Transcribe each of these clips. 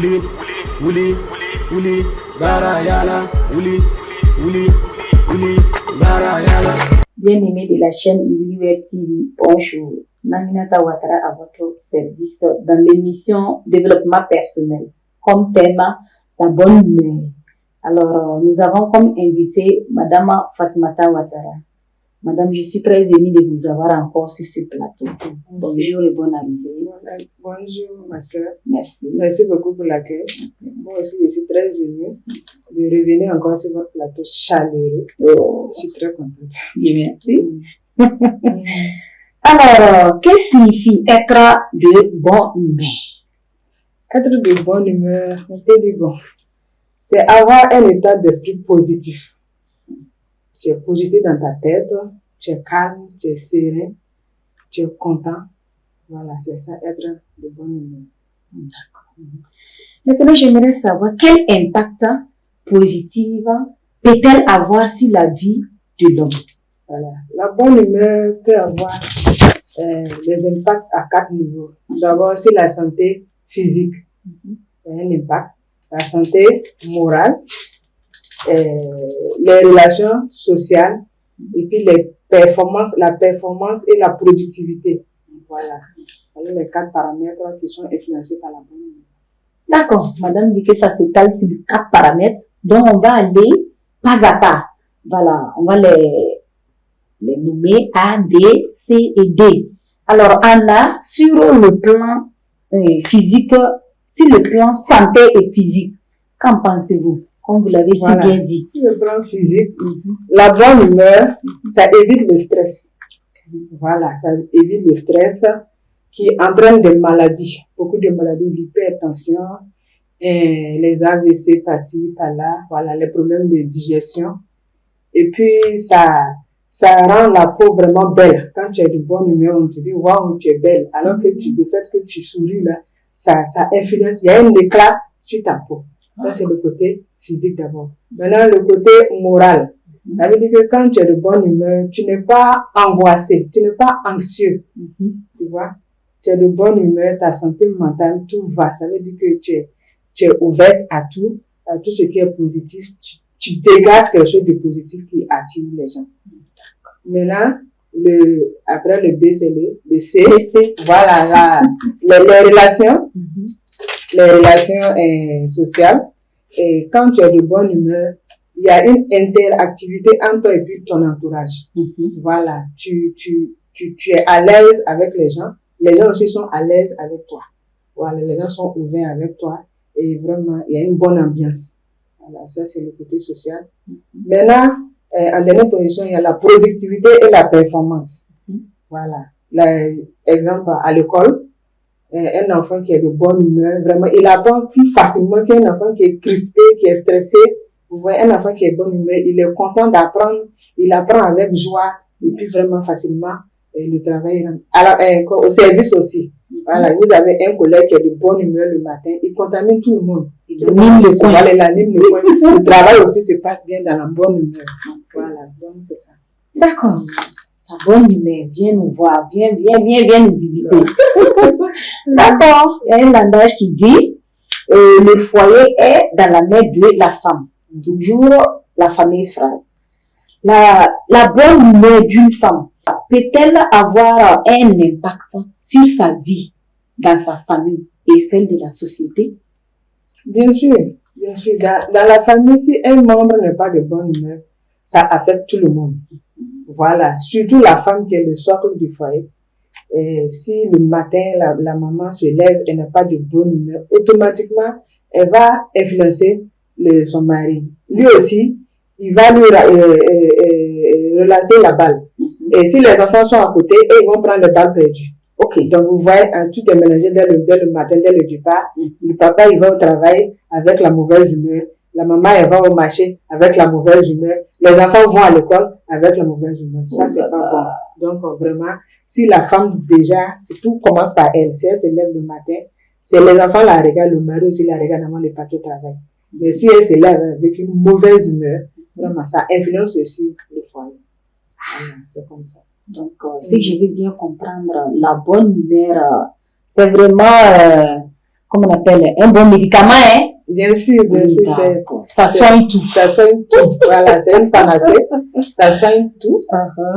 Ouli, ouli, barayala, ouli, barayala. Bien-aimés de la chaîne Iwiliweb TV, bonjour. Naminata Ouattara à votre service dans l'émission Développement personnel. Comme thème, la bonne humeur. Alors, nous avons comme invité Madame Fatoumata Ouattara. Madame, je suis très émue de vous avoir encore sur ce plateau. Bonjour et bonne arrivée. Bonjour, ma soeur. Merci. Merci beaucoup pour l'accueil. Moi aussi, je suis très émue de revenir encore sur votre plateau chaleureux. Oh. Je suis très contente. Dieu merci. Alors, qu'est-ce que signifie être de bonne humeur? Être de bonne humeur, on peut dire bon, c'est avoir un état d'esprit positif. Tu es positif dans ta tête, tu es calme, tu es serein, tu es content. Voilà, c'est ça, être de bonne humeur. D'accord. Maintenant, j'aimerais savoir quel impact positif peut-elle avoir sur la vie de l'homme? Voilà. La bonne humeur peut avoir des impacts à 4 niveaux. D'abord, sur la santé physique, il y a un impact. La santé morale, les relations sociales, et puis la performance et la productivité. Voilà. Alors, les 4 paramètres qui sont influencés par la bonne humeur. D'accord. Madame dit que ça s'étale sur 4 paramètres. Donc, on va aller pas à pas. Voilà. On va les nommer A, D, C et D. Alors, on a sur le plan physique, sur le plan santé et physique. Qu'en pensez-vous? Comme vous l'avez si bien dit. Sur le plan physique, la bonne humeur, ça évite le stress. Voilà, ça évite le stress qui entraîne des maladies. Beaucoup de maladies, l'hypertension, les AVC par-ci, par-là, voilà, les problèmes de digestion. Et puis, ça rend la peau vraiment belle. Quand tu es de bonne humeur, on te dit, waouh, tu es belle. Alors que le fait que tu souris là, ça influence, il y a un éclat sur ta peau. Ça, c'est le côté physique d'abord. Maintenant, le côté moral. Ça veut dire que quand tu es de bonne humeur, tu n'es pas angoissé, tu n'es pas anxieux. Tu vois? Tu es de bonne humeur, ta santé mentale, tout va. Ça veut dire que tu es ouverte à tout ce qui est positif. Tu dégages quelque chose de positif qui attire les gens. Maintenant, après le B, c'est le C. Voilà, les relations. Les relations sociales. Et quand tu es de bonne humeur, il y a une interactivité entre toi et puis ton entourage. Voilà, tu es à l'aise avec les gens. Les gens aussi sont à l'aise avec toi. Voilà, les gens sont ouverts avec toi. Et vraiment, il y a une bonne ambiance. Voilà, ça c'est le côté social. Maintenant, en dernière position, il y a la productivité et la performance. Voilà. Exemple, à l'école, un enfant qui est de bonne humeur, vraiment, il apprend plus facilement qu'un enfant qui est crispé, qui est stressé. Vous voyez, un enfant qui est de bonne humeur, il est content d'apprendre, il apprend avec joie, et puis vraiment facilement, le travail. Alors, au service aussi. Voilà, vous avez un collègue qui est de bonne humeur le matin, il contamine tout le monde. Le travail aussi se passe bien dans la bonne humeur. Voilà, donc c'est ça. D'accord. La bonne humeur, viens nous voir, viens nous visiter. D'accord. Il y a un langage qui dit, le foyer est dans la main de la femme. Toujours la famille frère. La bonne humeur d'une femme peut-elle avoir un impact sur sa vie, dans sa famille et celle de la société? Bien sûr, bien sûr. Dans la famille, si un membre n'est pas de bonne humeur, ça affecte tout le monde. Voilà, surtout la femme qui est le socle du foyer. Et si le matin, la maman se lève et n'a pas de bonne humeur, automatiquement, elle va influencer son mari. Lui aussi, il va lui relancer la balle. Et si les enfants sont à côté, ils vont prendre les balles perdues. Ok, donc vous voyez, tout est mélangé dès le matin, dès le départ. Le papa, il va au travail avec la mauvaise humeur. La maman, elle va au marché avec la mauvaise humeur. Les enfants vont à l'école avec la mauvaise humeur. Ça, c'est pas bon. Donc, vraiment, si la femme, déjà, tout commence par elle. Si elle se lève le matin, c'est les enfants la regardent, le mari aussi la regarde avant de partir au travail. Mais si elle se lève avec une mauvaise humeur, vraiment, ça influence aussi le foyer. C'est comme ça. Donc, si je veux bien comprendre, la bonne humeur, c'est vraiment comment on appelle, un bon médicament, hein? Bien sûr, ça soigne tout. Ça soigne tout. Voilà, c'est une panacée. Ça soigne tout.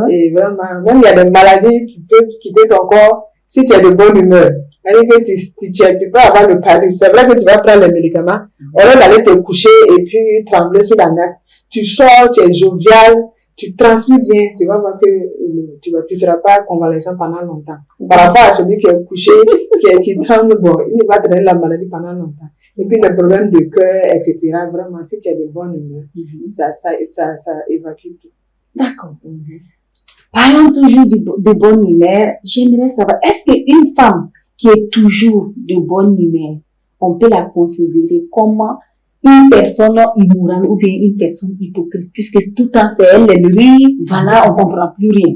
Et vraiment, même il y a des maladies qui peuvent quitter ton corps si tu es de bonne humeur. C'est-à-dire que tu peux avoir le palud. C'est vrai que tu vas prendre les médicaments, au lieu d'aller te coucher et puis trembler sous la natte. Tu sors, tu es jovial, tu transpires bien, tu vas voir que tu seras pas convalescent pendant longtemps. Par rapport à celui qui est couché, qui tremble, bon, il va traîner la maladie pendant longtemps. Et puis les problèmes de cœur, etc. Vraiment, si tu as de bonne humeur, ça évacue tout. D'accord. Parlons toujours de bonne humeur. J'aimerais savoir, est-ce qu'une femme qui est toujours de bonne humeur, on peut la considérer comme une personne immorale ou bien une personne hypocrite, puisque tout le temps c'est elle, elle rit, voilà, on ne comprend plus rien.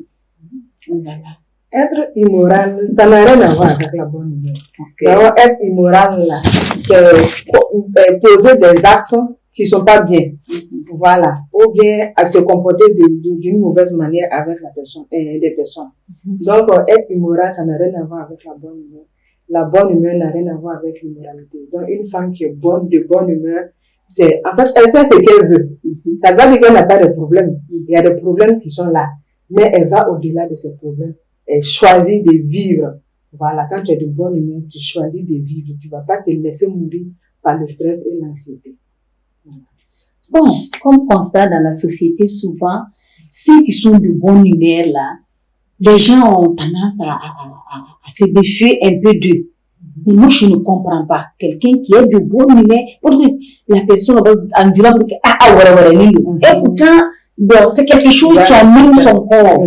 Être immoral, ça n'a rien à voir avec la bonne humeur. Alors, être immoral, là, c'est poser des actes qui ne sont pas bien. Voilà. Ou bien à se comporter d'une mauvaise manière avec des personnes. Donc, être immoral, ça n'a rien à voir avec la bonne humeur. La bonne humeur n'a rien à voir avec l'immoralité. Donc, une femme qui est de bonne humeur, en fait, elle sait ce qu'elle veut. Ça ne veut pas dire qu'elle n'a pas de problème. Il y a des problèmes qui sont là. Mais elle va au-delà de ces problèmes. Elle choisit de vivre. Voilà. Quand tu es de bonne humeur, tu choisis de vivre. Tu ne vas pas te laisser mourir par le stress et l'anxiété. Bon, comme constat dans la société, souvent, ceux qui sont de bonne humeur là, les gens ont tendance à se défier un peu d'eux. Mais moi, je ne comprends pas. Quelqu'un qui est de bonne humeur, la personne en disant et pourtant, bon, c'est quelque chose qui anime son corps.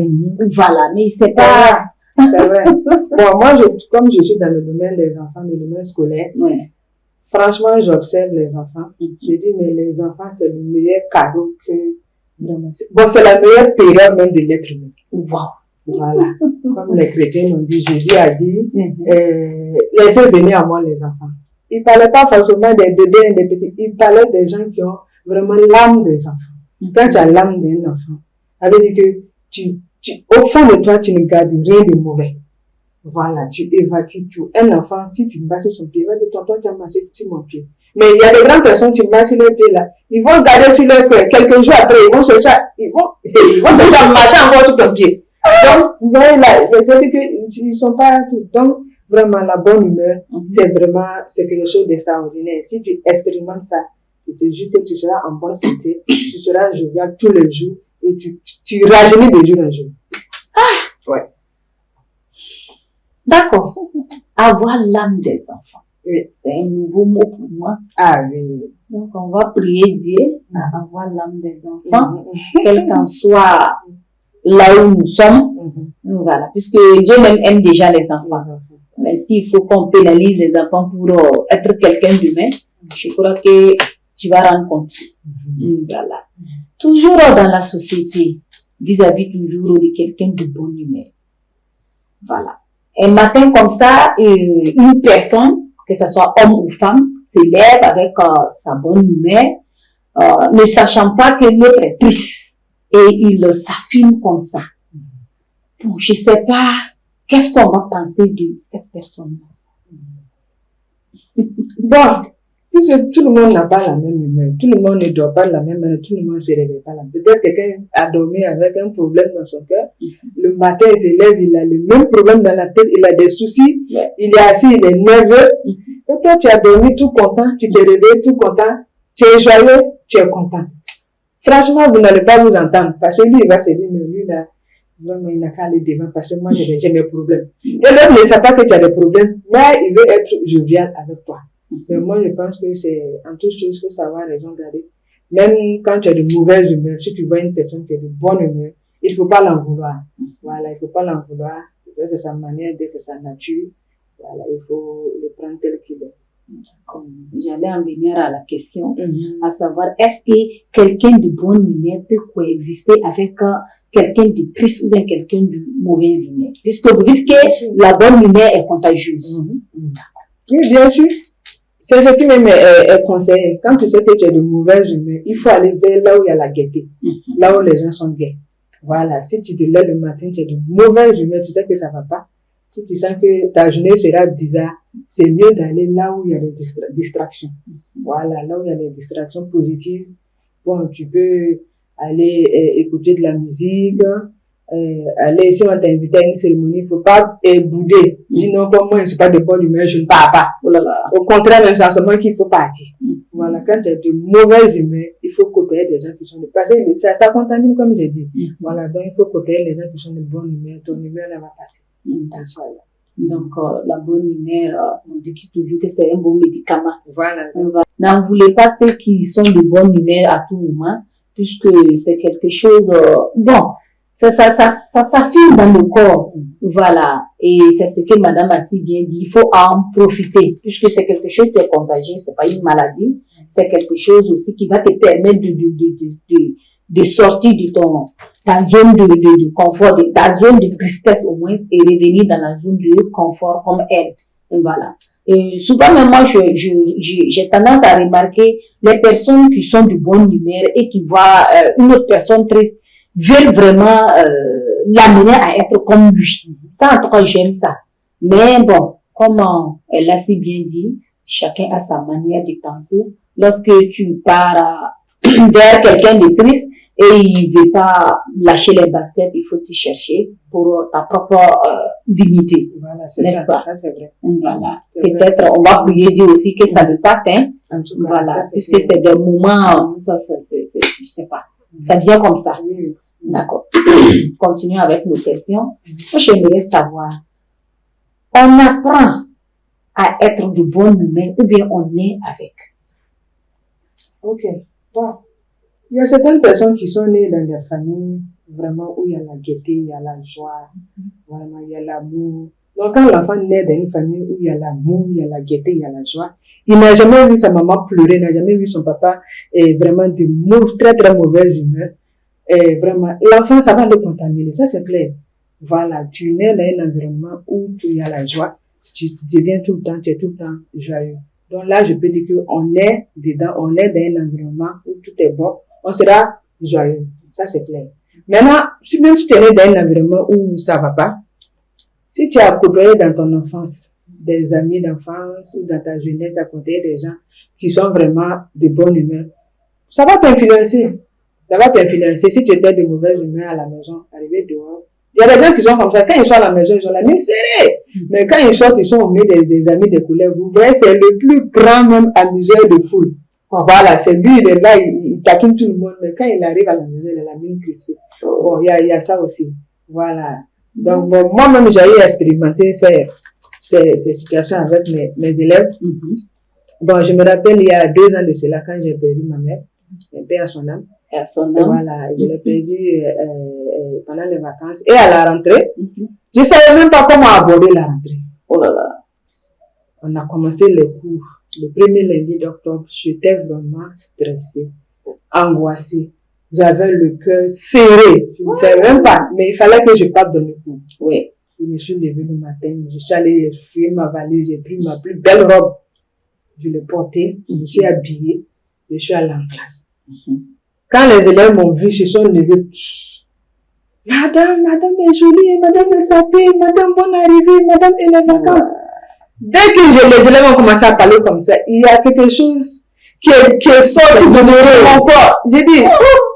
Voilà, mais c'est pas... C'est vrai. Bon, moi, comme je suis dans le domaine des enfants, le domaine scolaire, franchement, j'observe les enfants. Je dis, mais les enfants, c'est le meilleur cadeau que... Bon, c'est la meilleure période même de l'être humain. Wow. Voilà. Comme les chrétiens ont dit, Jésus a dit, laissez venir à moi les enfants. Il ne parlait pas forcément des bébés et des petits. Il parlait des gens qui ont vraiment l'âme des enfants. Quand tu as l'âme d'un enfant, ça veut dire que au fond de toi, tu ne gardes rien de mauvais. Voilà, tu évacues tout. Un enfant, si tu marches sur son pied, il va dire, tonton, tu as marché sur mon pied. Mais il y a des grandes personnes, tu marches sur leur pied là, ils vont garder sur leur cœur. Quelques jours après, ils vont chercher à marcher encore sur ton pied. Donc, voilà, c'est-à-dire qu'ils ne sont pas tout. Donc, vraiment, la bonne humeur, c'est quelque chose d'extraordinaire. Si tu expérimentes ça, je te jure que tu seras en bonne santé, tu seras jovial tous les jours et tu rajeunis de jour en jour. Ah! Ouais. D'accord. Avoir l'âme des enfants. Oui. C'est un nouveau mot pour moi. Ah oui. Donc, on va prier Dieu à avoir l'âme des enfants, quel qu'en soit là où nous sommes. Voilà. Puisque Dieu même aime déjà les enfants. Mais s'il faut qu'on pénalise les enfants pour être quelqu'un d'humain, je crois que tu vas rendre compte. Voilà. Toujours dans la société, vis-à-vis toujours de quelqu'un de bonne humeur. Voilà. Un matin comme ça, une personne, que ce soit homme ou femme, se lève avec sa bonne humeur, ne sachant pas que l'autre est triste. Et il s'affirme comme ça. Bon, je ne sais pas, qu'est-ce qu'on va penser de cette personne-là? Bon, puisque tout le monde n'a pas la même humeur, tout le monde ne dort pas de la même manière, tout le monde ne se réveille pas la même. Peut-être quelqu'un a dormi avec un problème dans son cœur, le matin il se lève, il a le même problème dans la tête, il a des soucis, il est assis, il est nerveux, et toi tu as dormi tout content, tu t'es réveillé tout content, tu es joyeux, tu es content. Franchement, vous n'allez pas vous entendre, parce que lui il va se dire, mais lui là, vraiment il n'a qu'à aller devant, parce que moi j'ai mes problèmes. Et l'autre ne sait pas que tu as des problèmes, mais il veut être jovial avec toi. Mais moi, je pense que c'est en toute chose qu'il faut savoir raison garder. Même quand tu as de mauvaises humeurs, si tu vois une personne qui a de bonne humeur, il ne faut pas l'en vouloir. Voilà, il ne faut pas l'en vouloir. C'est sa manière d'être, c'est sa nature. Voilà, il faut le prendre tel qu'il est. J'allais en venir à la question, à savoir, est-ce que quelqu'un de bonne humeur peut coexister avec quelqu'un de triste ou bien quelqu'un de mauvaise humeur? Puisque vous dites que la bonne humeur est contagieuse. Oui, bien sûr. C'est ce qui même est conseillé. Quand tu sais que tu es de mauvaise humeur, il faut aller vers là où il y a la gaieté, là où les gens sont gais. Voilà. Si tu te lèves le matin, tu es de mauvaise humeur, tu sais que ça va pas. Si tu sens que ta journée sera bizarre, c'est mieux d'aller là où il y a des distractions. Voilà, là où il y a des distractions positives. Bon, tu peux aller écouter de la musique, aller, si on t'a invité à une cérémonie, il faut pas bouder. Dis non, comme moi, je suis pas de bonne humeur, je ne pars pas. Oh là là. Au contraire, même sensement qu'il faut partir. Voilà, quand tu as de mauvaises humeurs, il faut coopérer des gens qui sont de parce que ça contamine, comme j'ai dit. Voilà, donc il faut coopérer les gens qui sont de bonne humeur, ton humeur, elle va passer. Donc, la bonne humeur, on dit toujours que c'est un bon médicament. Voilà. N'en voulez pas ceux qui sont de bonne humeur à tout moment, puisque c'est quelque chose, bon, ça s'affine dans le corps. Voilà. Et c'est ce que madame a si bien dit. Il faut en profiter, puisque c'est quelque chose qui est contagieux, c'est pas une maladie. C'est quelque chose aussi qui va te permettre de sortir de ta zone de confort, de ta zone de tristesse au moins, et revenir dans la zone de confort comme elle. Et voilà. Et souvent, même moi, j'ai tendance à remarquer les personnes qui sont de bonne humeur et qui voient une autre personne triste, veulent vraiment l'amener à être comme lui. Ça, en tout cas, j'aime ça. Mais bon, comme elle l'a si bien dit, chacun a sa manière de penser. Lorsque tu pars vers quelqu'un de triste et il ne veut pas lâcher les baskets, il faut te chercher pour ta propre dignité. Voilà, n'est-ce pas? Ça, c'est vrai. Voilà. Peut-être, on va prier Dieu aussi que ça ne passe, hein. En tout cas, voilà. Ça, puisque c'est des moments, je sais pas. Ça vient comme ça. D'accord. Continuons avec nos questions. Moi, j'aimerais savoir, on apprend à être de bonne humeur ou bien on est avec? Ok. Bon. Il y a certaines personnes qui sont nées dans des familles vraiment où il y a la gaieté, il y a la joie, vraiment il y a l'amour. Donc quand l'enfant naît dans une famille où il y a l'amour, il y a la gaieté, il y a la joie, il n'a jamais vu sa maman pleurer, n'a jamais vu son papa vraiment de très très mauvaise humeur. Et vraiment, l'enfant, ça va le contaminer, ça c'est clair. Voilà, tu nais dans un environnement où il y a la joie, tu deviens tout le temps, tu es tout le temps joyeux. Donc là, je peux dire qu'on est dedans, on est dans un environnement où tout est bon, on sera joyeux. Ça, c'est clair. Maintenant, même si tu es né dans un environnement où ça va pas, si tu as côtoyé dans ton enfance des amis d'enfance ou dans ta jeunesse, tu as côtoyé des gens qui sont vraiment de bonne humeur, ça va t'influencer. Ça va t'influencer. Si tu étais de mauvaise humeur à la maison, arrivé dehors, il y a des gens qui sont comme ça. Quand ils sont à la maison, ils ont la main serrée. Mais quand ils sortent, ils sont au milieu des amis, des collègues. Vous voyez, c'est le plus grand même amuseur de foule. Voilà, c'est lui, il est là, il taquine tout le monde. Mais quand il arrive à la maison, il a la main crispée. Bon, il y a ça aussi. Voilà. Donc, bon, moi-même, j'ai expérimenté ces situations avec mes élèves. Bon, je me rappelle, il y a 2 ans de cela, quand j'ai perdu ma mère, un peu à son âme. À son âme. Voilà, je l'ai perdu pendant les vacances. Et à la rentrée, je ne savais même pas comment aborder la rentrée. Oh là là. On a commencé les cours. Le premier lundi d'octobre, j'étais vraiment stressée, angoissée. J'avais le cœur serré. Je ne savais même pas, mais il fallait que je parte dans le cours. Oui. Je me suis levée le matin, je suis allée fouiller ma valise, j'ai pris ma plus belle robe. Je l'ai portée, je me suis habillée, je suis allée en classe. Quand les élèves m'ont vu, ils se sont levés. Madame est jolie, madame est sapée, madame bonne arrivée, madame et les vacances. Dès que les élèves ont commencé à parler comme ça, il y a quelque chose qui est sorti de mon corps. J'ai dit,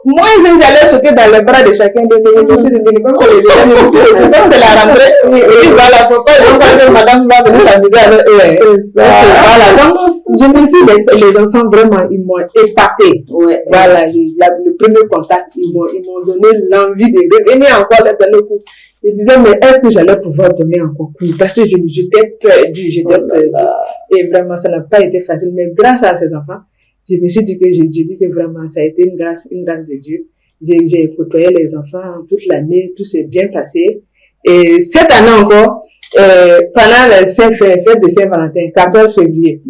moi, j'allais sauter dans les bras de chacun de nous. Comme c'est la rentrée. Et voilà, pourquoi madame va venir s'amuser avec eux. Voilà, donc, je me suis dit, les enfants, vraiment, ils m'ont épaté. Voilà, le premier contact, ils m'ont donné l'envie de revenir encore dans le cours. Je disais, mais est-ce que j'allais pouvoir donner encore cours? Parce que j'étais perdue, Et vraiment, ça n'a pas été facile. Mais grâce à ces enfants, je me suis dit que vraiment, ça a été une grâce de Dieu. J'ai côtoyé les enfants toute l'année, tout s'est bien passé. Et cette année encore, pendant la fête de Saint-Valentin, 14 février,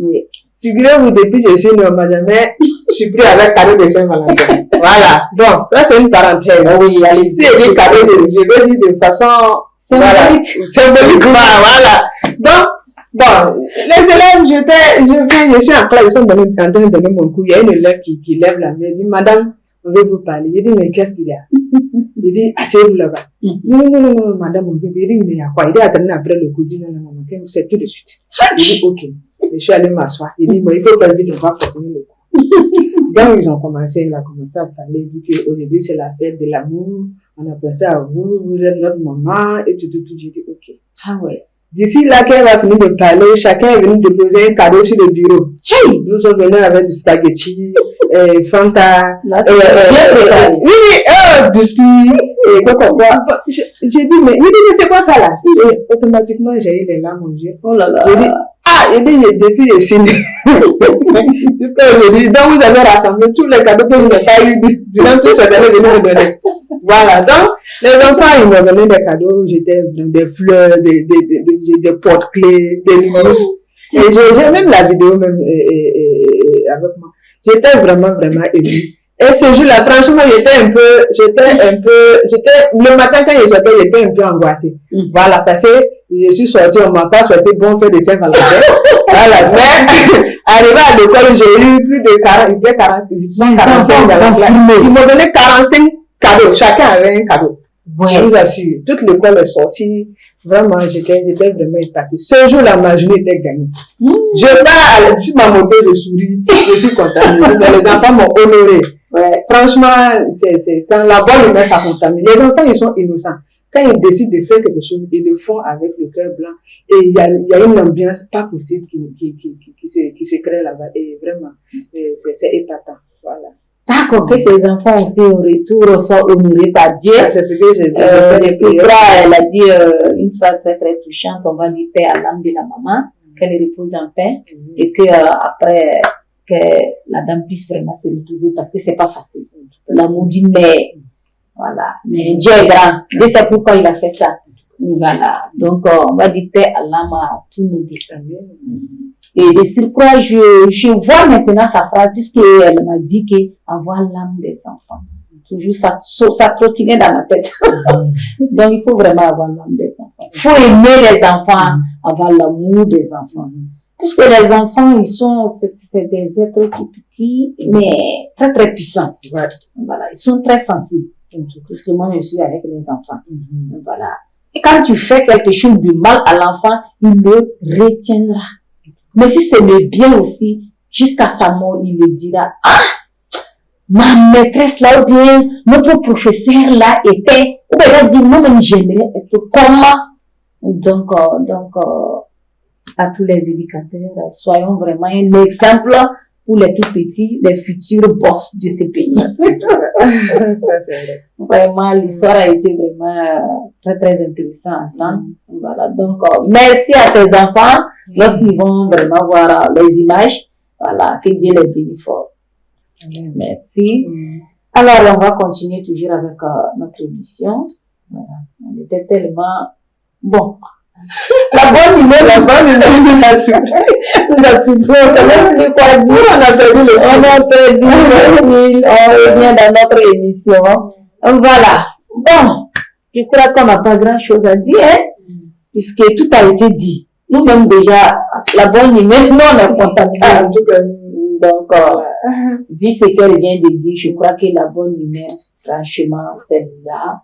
figurez-vous, depuis que je suis née, on m'a jamais surpris avec cadeau de Saint-Valentin. Voilà. Donc, ça, c'est une parenthèse. Oui, allez-y. Si il dit cadeau je vais dire de façon symbolique. Voilà. Donc, bon, les élèves, je suis en classe, ils sont en train de donner mon cours. Il y a une élève qui lève la main, elle dit, madame, on veut vous parler. Je dis, mais qu'est-ce qu'il y a? Il dit, asseyez-vous là-bas. Non, madame, mon bébé. Il dit, mais il y a quoi? Il dit, attendez après le coup. Il dit, non, c'est tout de suite. Il dit, ok. Je suis allée m'asseoir. Il dit, bon, il faut faire vite, on va continuer le coup. Donc, il a commencé à parler. Il dit qu'aujourd'hui, c'est la fête de l'amour. On a pensé à vous, vous êtes notre maman, et tout. J'ai dit, ok. Ah ouais. D'ici là, quand elle va finir de parler, chacun est venu déposer un cadeau sur le bureau. Hey! Nous sommes venus avec du spaghetti, Fanta, biscuits, et quoi. J'ai dit, mais c'est quoi ça là? Et automatiquement, j'ai eu les larmes aux yeux. Oh là là. J'ai dit, il dit, depuis le ciné. Jusqu'à aujourd'hui, donc vous avez rassemblé tous les cadeaux que je n'ai pas eu durant toute cette année de me donner. Voilà, donc, les enfants, ils m'ont donné des cadeaux, j'étais des fleurs, des porte-clés, des luminos. Et j'ai même la vidéo même, avec moi. J'étais vraiment émue. Et ce jour-là, franchement, le matin quand je sortais, j'étais un peu angoissée. Voilà, parce que je suis sortie, on m'a pas souhaité bon faire des Saint-Valentin. Voilà, mais, arrivé à l'école, j'ai eu plus de 45 ils m'ont donné 45 cadeaux. Chacun avait un cadeau. Ouais. Je vous assure, toute l'école est sortie. Vraiment, j'étais vraiment épatée. Ce jour-là, ma journée était gagnée. Je pars sur ma moto, je souris, je suis contente. Les enfants m'ont honoré. Ouais. Franchement, c'est quand la bonne humeur, ça contamine. Les enfants, ils sont innocents. Quand ils décident de faire quelque chose, ils le font avec le cœur blanc. Et il y a une ambiance pas possible qui se crée là-bas. Et vraiment, c'est épatant. Voilà. D'accord, que ces enfants aussi au retour soient honorés par Dieu. C'est ce que j'ai dit. Elle a dit une phrase très très touchante. On va dire paix à l'âme de la maman, qu'elle repose en paix, et que après que la dame puisse vraiment se retrouver, parce que c'est pas facile. L'amour d'une mère, voilà. Mais Dieu est grand. Et c'est pourquoi il a fait ça. Voilà. Donc on va dire paix à l'âme à tous nos défunts. Et de surcroît, je vois maintenant sa phrase, puisqu'elle m'a dit qu'avoir l'âme des enfants. Toujours ça trottinait dans ma tête. Donc, il faut vraiment avoir l'âme des enfants. Il faut aimer les enfants, avoir l'amour des enfants. Puisque les enfants, c'est des êtres tout petits, mais très très puissants. Ouais. Voilà, ils sont très sensibles. Puisque moi, je suis avec les enfants. Voilà. Et quand tu fais quelque chose de mal à l'enfant, il le retiendra. Mais si c'est le bien aussi, jusqu'à sa mort, il le dira, ma maîtresse là, ou bien, notre professeur là était, ou bien, il dit, moi-même, j'aimerais être comment. Donc, à tous les éducateurs, soyons vraiment un exemple pour les tout petits, les futurs boss de ce pays. Ça, c'est vrai. Vraiment, l'histoire a été vraiment très, très intéressante à entendre. Voilà. Donc, merci à ces enfants. Lorsqu'ils vont vraiment voir les images, voilà, que Dieu les bénisse fort. Merci. Alors, on va continuer toujours avec notre émission. Voilà. On était tellement bon. La bonne humeur nous a soufflé. On a même quoi dire. On a perdu le on revient dans notre émission. Voilà. Bon, je crois qu'on n'a pas grand chose à dire, puisque tout a été dit. Nous-mêmes déjà, la bonne humeur, nous on est contents. Donc, vu ce qu'elle vient de dire, je crois que la bonne humeur, franchement, c'est là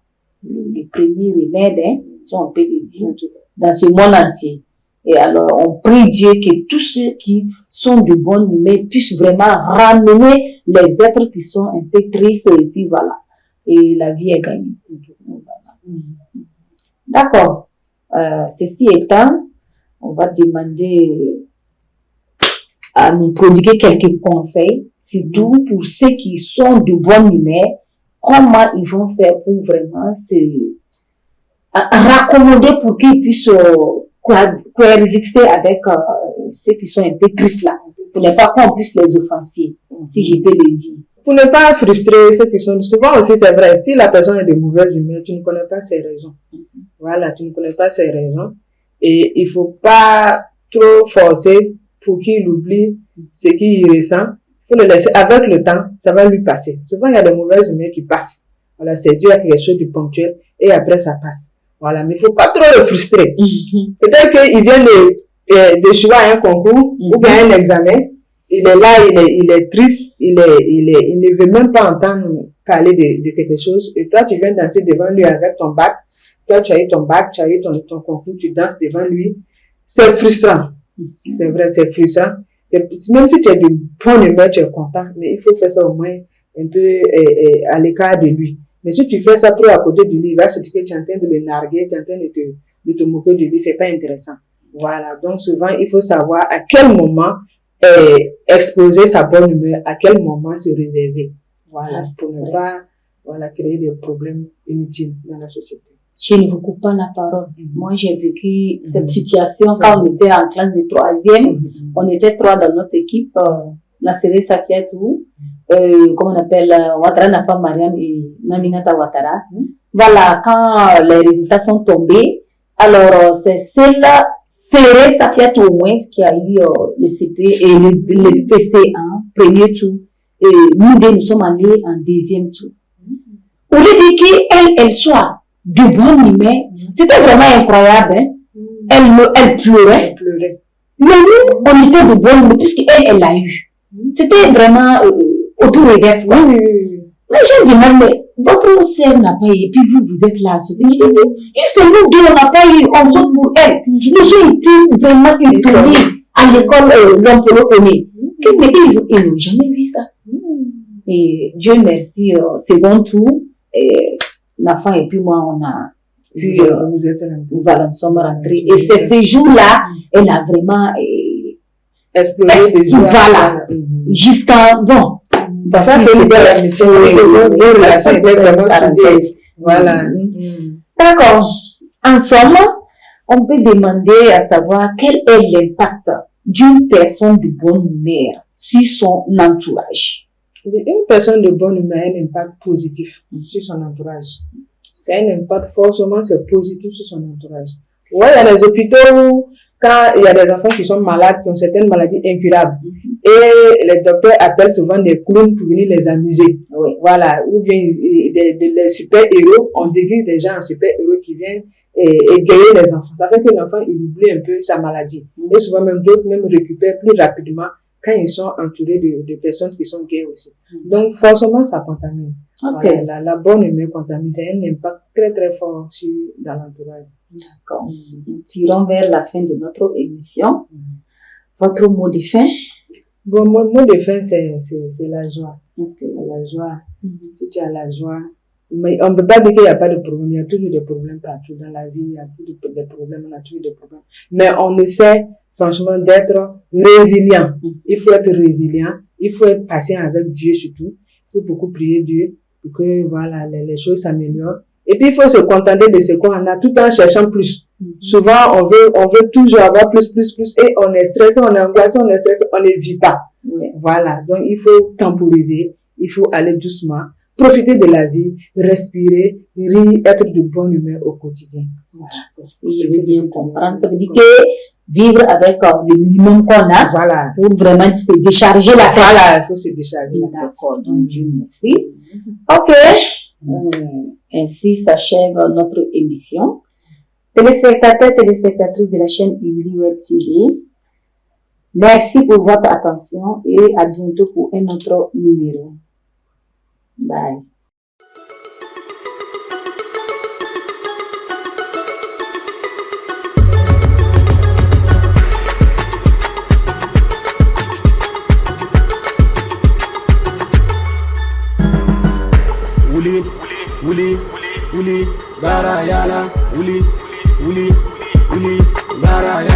le premier remède, si on peut le dire, dans ce monde entier. Et alors, on prie Dieu que tous ceux qui sont de bonne humeur puissent vraiment ramener les êtres qui sont un peu tristes, et puis voilà. Et la vie est gagnée. Voilà. D'accord. Ceci étant, on va demander à nous prodiguer quelques conseils, surtout pour ceux qui sont de bonne humeur, comment ils vont faire pour vraiment se raccommoder pour qu'ils puissent coexister avec ceux qui sont un peu tristes là, pour ne pas qu'on puisse les offenser, si je peux les dire. Pour ne pas frustrer ceux qui sont, souvent aussi c'est vrai, si la personne est de mauvaise humeur, tu ne connais pas ses raisons. Voilà, tu ne connais pas ses raisons. Et il faut pas trop forcer pour qu'il oublie ce qu'il ressent. Il faut le laisser. Avec le temps, ça va lui passer. Souvent, il y a des mauvaises humeurs qui passent. Voilà, c'est dû à quelque chose de ponctuel et après ça passe. Voilà, mais il faut pas trop le frustrer. Peut-être qu'il vient d'échouer à un concours ou bien à un examen. Il est là, il est triste, il ne veut même pas entendre parler de quelque chose, et toi, tu viens danser devant lui avec ton bac. Toi, tu as eu ton bac, tu as eu ton concours, tu danses devant lui. C'est frustrant. C'est vrai, c'est frustrant. Même si tu es de bonne humeur, tu es content, mais il faut faire ça au moins un peu à l'écart de lui. Mais si tu fais ça trop à côté de lui, il va se dire que tu es en train de le narguer, tu es en train de te moquer de lui, c'est pas intéressant. Voilà. Donc, souvent, il faut savoir à quel moment exposer sa bonne humeur, à quel moment se réserver. Voilà. Pour ne pas, créer des problèmes inutiles dans la société. Je ne vous coupe pas la parole. Moi, j'ai vécu cette situation quand on était en classe de 3e. On était 3 dans notre équipe. La série Safiatou, comment on appelle, Ouattara Nafa Mariam et Naminata Ouattara. Voilà, quand les résultats sont tombés, alors c'est celle-là, Série Safiatou au moins, qui a eu le CP et le PC en premier tour. Et nous deux, nous sommes allés en 2e tour. Au lieu de qu'elle soit de bonne humeur, c'était vraiment incroyable, hein. Elle pleurait. Mais nous, on était de bonne humeur, puisqu'elle l'a eu. C'était vraiment auto-reverse, quoi. Les gens demandent, mais votre sœur n'a pas eu, et puis vous êtes là. Je dis, c'est nous deux, on n'a pas eu, on vote pour elle. Les gens étaient vraiment étonnés à l'école, l'homme pour le connaît. Mais ils n'ont jamais vu ça. Et Dieu merci, second tour, l'enfant et puis moi, on a pu, voilà, nous sommes rentrés. Et c'est ce jour-là, elle a vraiment explosé. Voilà. Jusqu'à, bon. Ça, c'est une belle amitié. Voilà. D'accord. En somme, on peut demander à savoir quel est l'impact d'une personne de bonne humeur sur son entourage. Une personne de bonne humeur a un impact positif sur son entourage. C'est un impact forcément, c'est positif sur son entourage. Ouais, il y a des hôpitaux où, quand il y a des enfants qui sont malades, qui ont certaines maladies incurables, et les docteurs appellent souvent des clowns pour venir les amuser. Oui. Voilà. Ou bien des super-héros, on déguise des gens en super-héros qui viennent égayer les enfants. Ça fait que l'enfant, il oublie un peu sa maladie. Et souvent même d'autres même récupèrent plus rapidement quand ils sont entourés de personnes qui sont gays aussi. Donc, forcément, ça contamine. Okay. Voilà, la bonne humeur contamine, c'est un impact très très fort dans l'entourage. D'accord. Nous tirons vers la fin de notre émission. Votre mot de fin? Bon, mon mot de fin, c'est la joie. Okay. La joie. Si tu as la joie, mais on ne peut pas dire qu'il n'y a pas de problème. Il y a toujours des problèmes partout dans la vie. Il y a toujours des problèmes, on a toujours des problèmes. Mais on essaie, franchement, d'être résilient. Il faut être résilient. Il faut être patient avec Dieu surtout. Il faut beaucoup prier Dieu pour que, voilà, les choses s'améliorent. Et puis, il faut se contenter de ce qu'on a tout en cherchant plus. Souvent, on veut toujours avoir plus, et on est stressé, on est angoissé, on est stressé, on ne vit pas. Voilà. Donc, il faut temporiser. Il faut aller doucement. Profiter de la vie, respirer, rire, être de bonne humeur au quotidien. Voilà. Si je veux bien comprendre, ça veut dire que vivre avec le minimum qu'on a, voilà, pour vraiment se décharger la tête. Voilà, il faut se décharger la tête. D'accord, donc Dieu merci. Ok. Ainsi s'achève notre émission. Téléspectateurs, téléspectatrices de la chaîne Ibili Web TV, merci pour votre attention et à bientôt pour un autre numéro. Bye. Uli, bara yala, uli, bara yala.